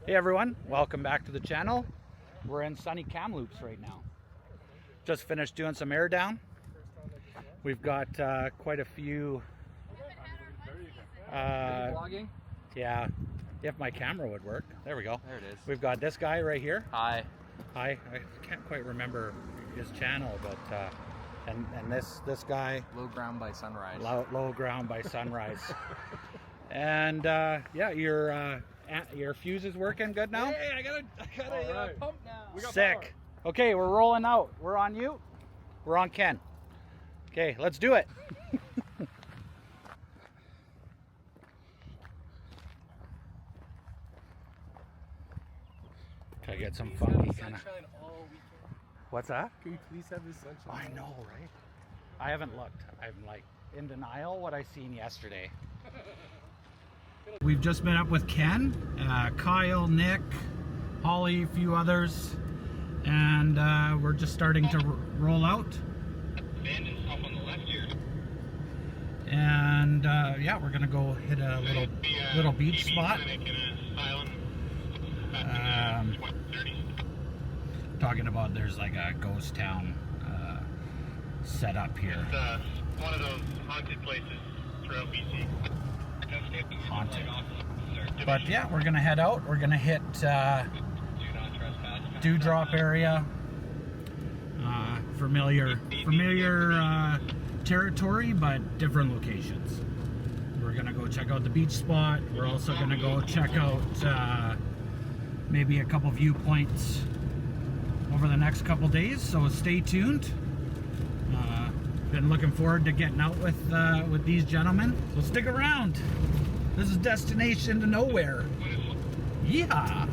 Hey everyone, welcome back to the channel. We're in sunny Kamloops right now. Just finished doing some air down. We've got quite a few. Vlogging? Yeah, if my camera would work. There we go. There it is. We've got this guy right here. Hi. Hi. I can't quite remember his channel, but and this guy. Low ground by sunrise. Low ground by sunrise. And yeah, your fuse is working good now? Hey, I got a right. pump now. We got Sick. Power. Okay, we're rolling out. We're on you. We're on Ken. Okay, let's do it. Can I get some funky kind of... What's that? Can we please have this sunshine? I know, right? I haven't looked. I'm like in denial what I seen yesterday. We've just been up with Ken, Kyle, Nick, Holly, a few others, and we're just starting to roll out. Abandoned stuff on the left here. And yeah, we're gonna go hit a little beach spot. Talking about there's like a ghost town set up here. It's one of those haunted places throughout BC. Haunted. But yeah, we're gonna head out. We're gonna hit Dewdrop area. Familiar territory, but different locations. We're gonna go check out the beach spot. We're also gonna go check out maybe a couple viewpoints over the next couple days. So stay tuned. Been looking forward to getting out with these gentlemen. So stick around. This is destination to nowhere. Yeah.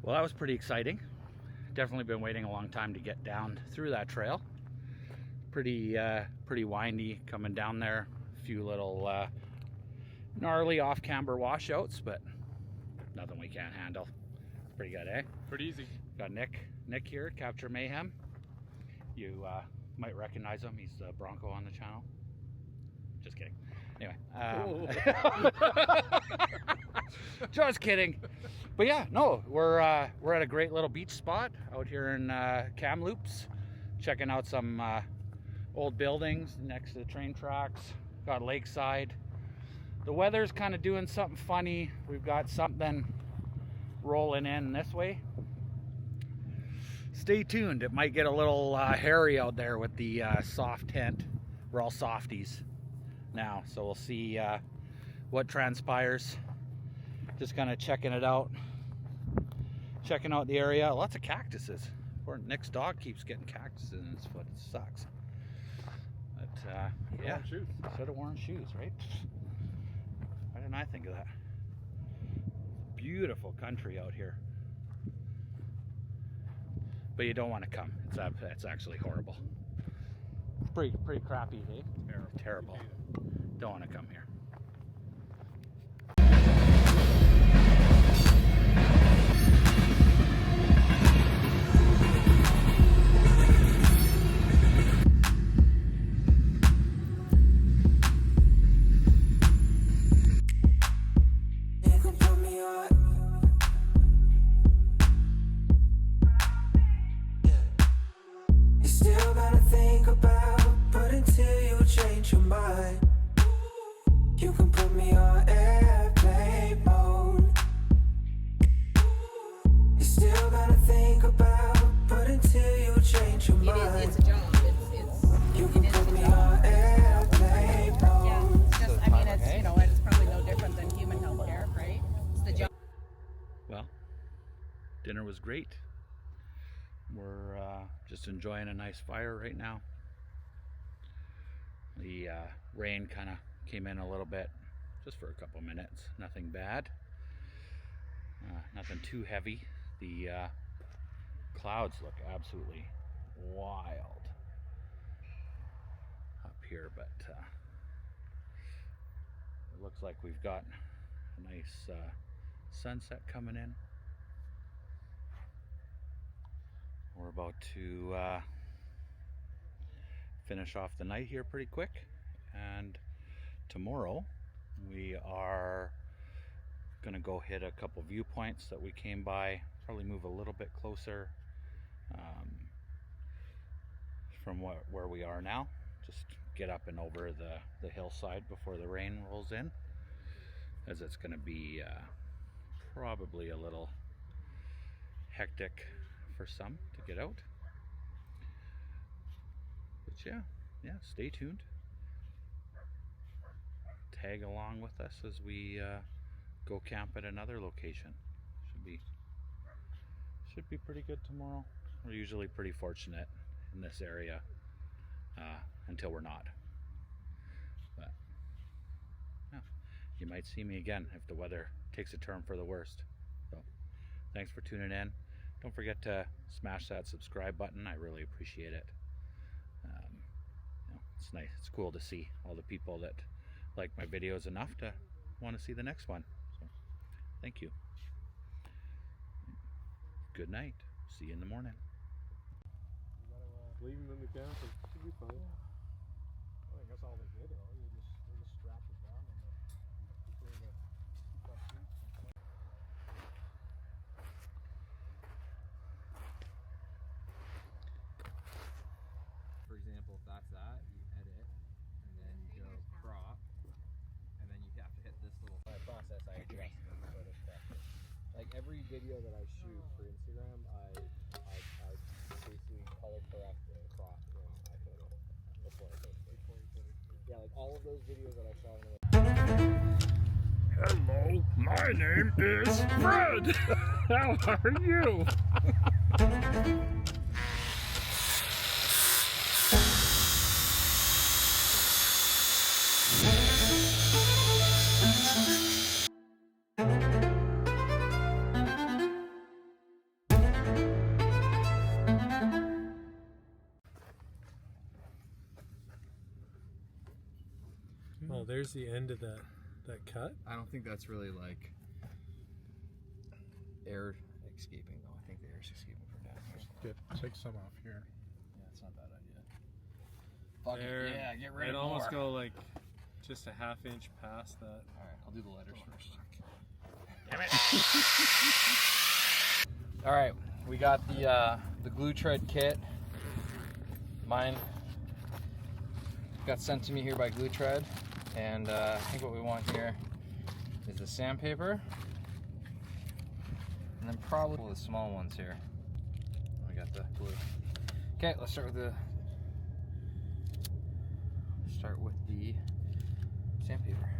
Well, that was pretty exciting. Definitely been waiting a long time to get down through that trail. Pretty windy coming down there. A few little gnarly off-camber washouts, but nothing we can't handle. Pretty good, eh? Pretty easy. Got Nick here, Capture Mayhem. You might recognize him. He's the Bronco on the channel. Just kidding. Anyway, just kidding. But yeah, no, we're at a great little beach spot out here in Kamloops, checking out some old buildings next to the train tracks. Got lakeside. The weather's kind of doing something funny. We've got something rolling in this way. Stay tuned. It might get a little hairy out there with the soft tint. We're all softies now, so we'll see what transpires. Just kind of checking it out, checking out the area. Lots of cactuses. Poor Nick's dog keeps getting cactuses in his foot. It sucks. But yeah, should have worn shoes, right? Why didn't I think of that? Beautiful country out here, but you don't want to come. It's actually horrible. It's pretty crappy, eh? Terrible. Don't want to come here. Dinner was great. We're just enjoying a nice fire right now. The rain kind of came in a little bit, just for a couple minutes. Nothing bad. Nothing too heavy. The clouds look absolutely wild up here, but it looks like we've got a nice sunset coming in. We're about to finish off the night here pretty quick, and tomorrow we are gonna go hit a couple viewpoints that we came by, probably move a little bit closer from where we are now, just get up and over the hillside before the rain rolls in, as it's gonna be probably a little hectic for some to get out. But yeah, stay tuned. Tag along with us as we go camp at another location. Should be pretty good tomorrow. We're usually pretty fortunate in this area until we're not. But yeah, you might see me again if the weather takes a turn for the worst. So thanks for tuning in. Don't forget to smash that subscribe button. I really appreciate it. It's nice. It's cool to see all the people that like my videos enough to want to see the next one. So, thank you. Good night. See you in the morning. You gotta leave them in the camp. It should be fine. I think that's all they did. They just strapped it down between the front seats. For example, if that's that, you edit, and then you go crop, and then you have to hit this little process. I adjust the sort of stuff. Like every video that I shoot for Instagram, I basically color correct and crop in iPhoto before I post it. Yeah, like all of those videos that I shot in Hello, my name is Fred. How are you? Oh, there's the end of that cut. I don't think that's really like air escaping though. I think the air's escaping from down here. Take some off here. Yeah, it's not a bad idea. Fuck There. it. Yeah, get rid I'd of almost more. go like just a half inch past that. Alright, I'll do the letters first. Damn it. Alright, we got the Gluetread kit. Mine got sent to me here by Gluetread. And I think what we want here is the sandpaper. And then probably the small ones here. We got the blue. Okay, let's start with the sandpaper.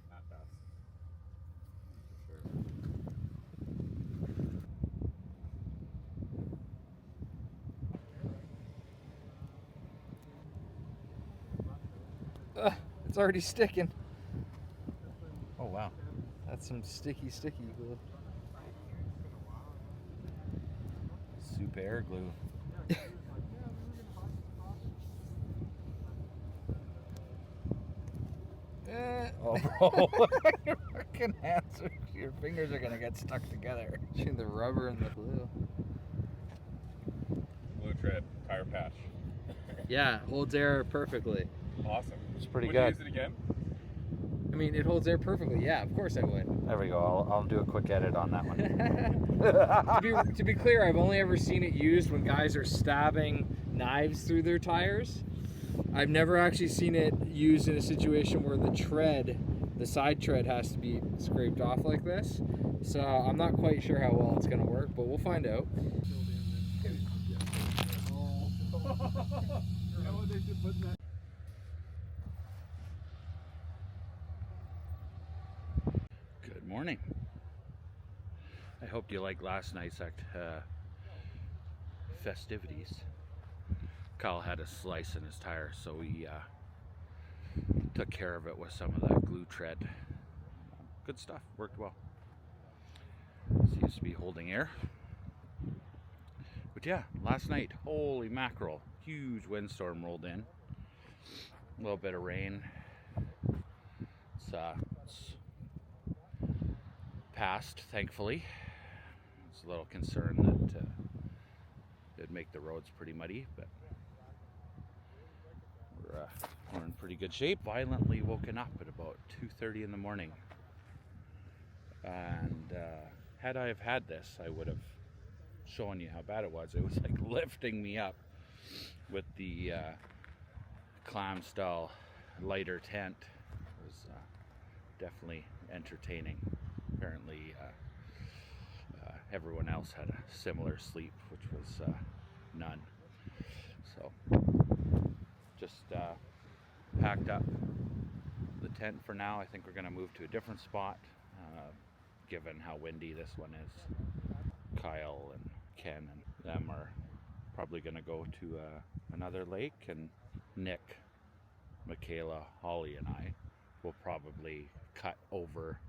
Not fast. It's already sticking. Oh wow, that's some sticky glue. Super glue. Oh, bro, your fucking hands, your fingers are gonna get stuck together between the rubber and the glue. Gluetread tire patch. Yeah, holds air perfectly. Awesome. It's pretty Would good. you use it again? I mean, it holds air perfectly. Yeah, of course I would. There we go. I'll do a quick edit on that one. to be clear, I've only ever seen it used when guys are stabbing knives through their tires. I've never actually seen it used in a situation where the side tread has to be scraped off like this. So I'm not quite sure how well it's going to work, but we'll find out. Good morning. I hope you liked last night's festivities. Kyle had a slice in his tire, so we took care of it with some of the Gluetread. Good stuff, worked well. Seems to be holding air. But yeah, last night, holy mackerel, huge windstorm rolled in. A little bit of rain. It's passed, thankfully. It's a little concerned that it'd make the roads pretty muddy, but we're in pretty good shape. Violently woken up at about 2:30 in the morning, and had I have had this, I would have shown you how bad it was. It was like lifting me up with the clam style lighter tent. It was definitely entertaining. Apparently everyone else had a similar sleep, which was none. So just packed up the tent for now. I think we're going to move to a different spot, given how windy this one is. Kyle and Ken and them are probably going to go to another lake, and Nick, Michaela, Holly, and I will probably cut over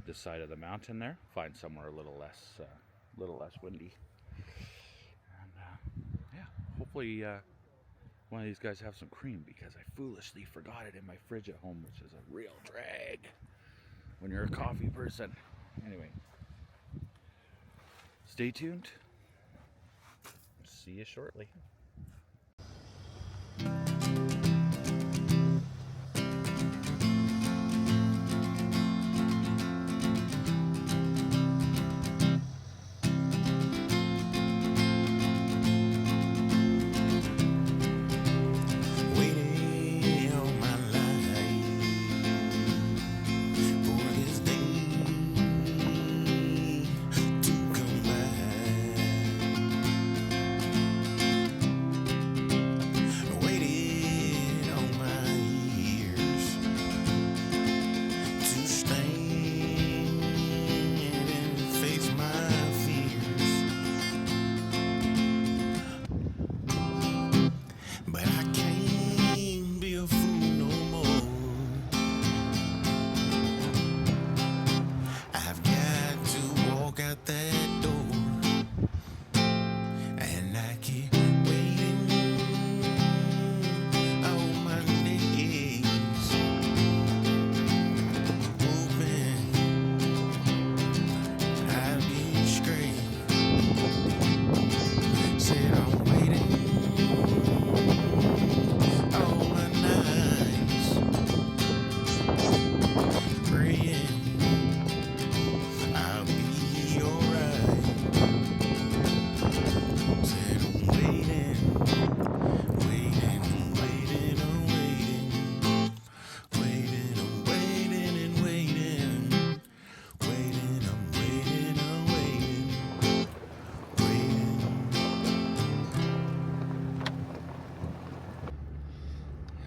this side of the mountain there, find somewhere a little less windy, and yeah, hopefully one of these guys have some cream, because I foolishly forgot it in my fridge at home, which is a real drag when you're a coffee person. Anyway, stay tuned. See you shortly.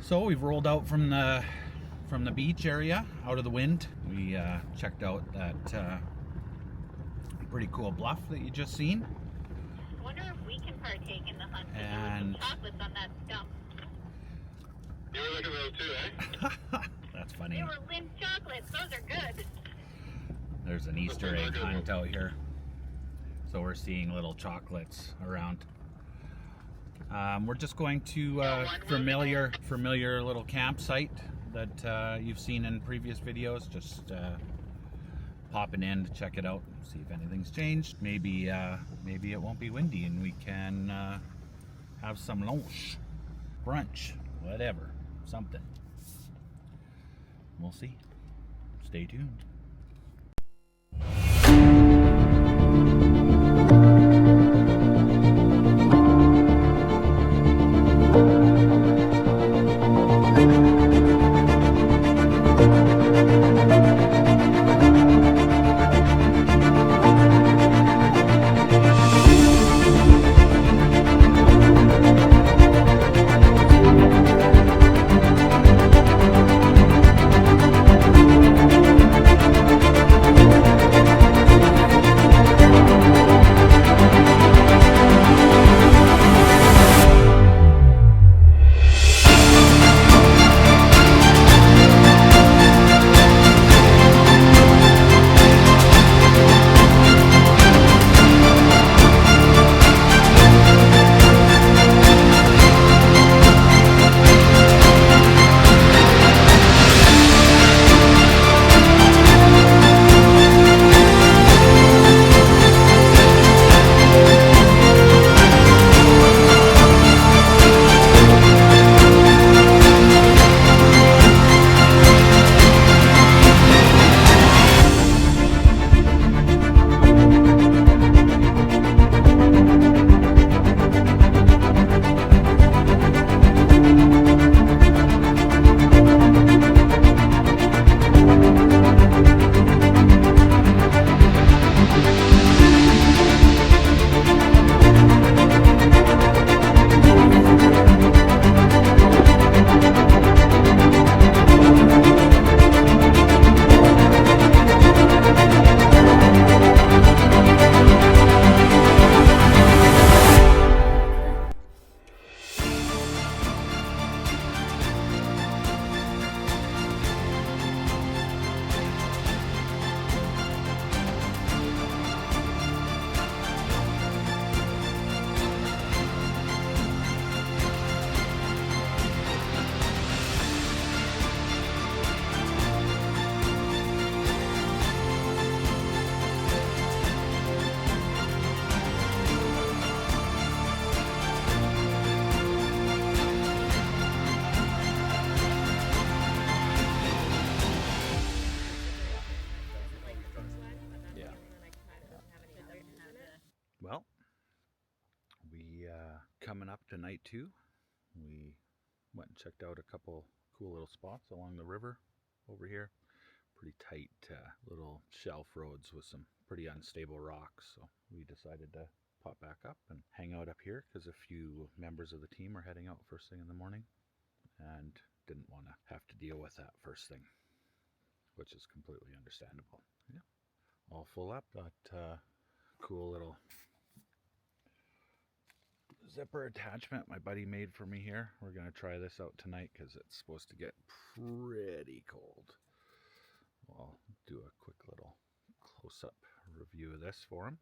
So we've rolled out from the beach area, out of the wind. We checked out that pretty cool bluff that you just seen. I wonder if we can partake in the hunt. And There was some chocolates on that stump. You were looking at those too, eh? that's funny. They were Lindt chocolates. Those are good. There's an Easter egg hunt out here. So we're seeing little chocolates around. We're just going to familiar little campsite that you've seen in previous videos. Just popping in to check it out, see if anything's changed. Maybe it won't be windy and we can have some lunch, brunch, whatever, something. We'll see. Stay tuned. Well, we coming up to night 2. We went and checked out a couple cool little spots along the river over here. Pretty tight little shelf roads with some pretty unstable rocks. So we decided to pop back up and hang out up here because a few members of the team are heading out first thing in the morning and didn't want to have to deal with that first thing, which is completely understandable. Yeah, all full up. Got cool little zipper attachment my buddy made for me here. We're going to try this out tonight because it's supposed to get pretty cold. I'll do a quick little close-up review of this for him.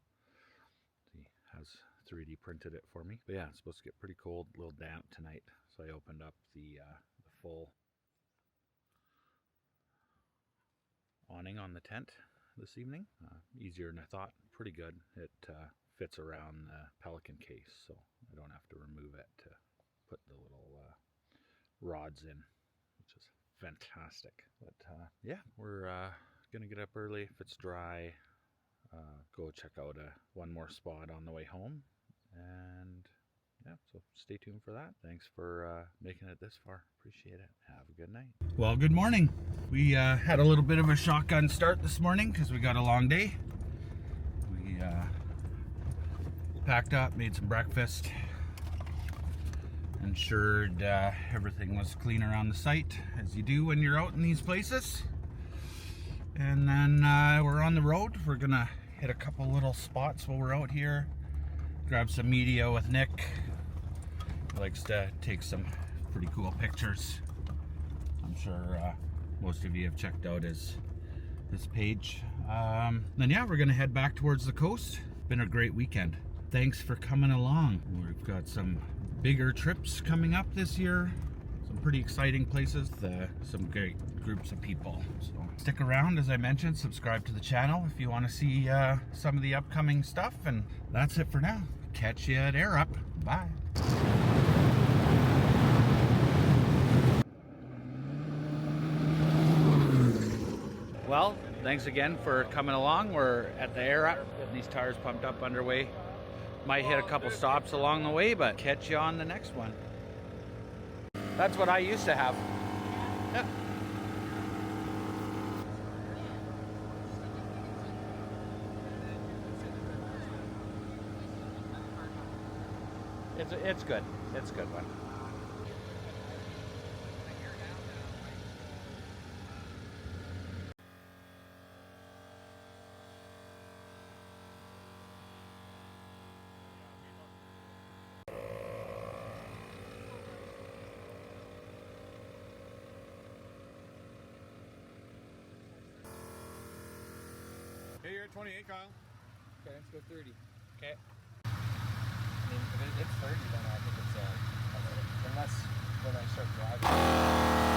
He has 3D printed it for me. But yeah, it's supposed to get pretty cold, a little damp tonight. So I opened up the full awning on the tent this evening. Easier than I thought. Pretty good. It fits around the Pelican case, so I don't have to remove it to put the little rods in, which is fantastic. But yeah, we're gonna get up early if it's dry, go check out one more spot on the way home, and yeah, so stay tuned for that. Thanks for making it this far. Appreciate it. Have a good night. Well, good morning. We had a little bit of a shotgun start this morning because we got a long day. We packed up, made some breakfast, ensured everything was clean around the site, as you do when you're out in these places. And then we're on the road. We're gonna hit a couple little spots while we're out here, grab some media with Nick. He likes to take some pretty cool pictures. I'm sure most of you have checked out his page. Then yeah, we're gonna head back towards the coast. Been a great weekend. Thanks for coming along. We've got some bigger trips coming up this year. Some pretty exciting places, some great groups of people. So stick around, as I mentioned, subscribe to the channel if you want to see some of the upcoming stuff. And that's it for now. Catch you at Air Up. Bye. Well, thanks again for coming along. We're at the Air Up, getting these tires pumped up underway. Might hit a couple stops along the way, but catch you on the next one. That's what I used to have. Yeah. It's good. It's a good one. Hey, you're at 28, Kyle. Okay, let's go 30. Okay. I mean, if it's 30, then I think it's unless when I start driving.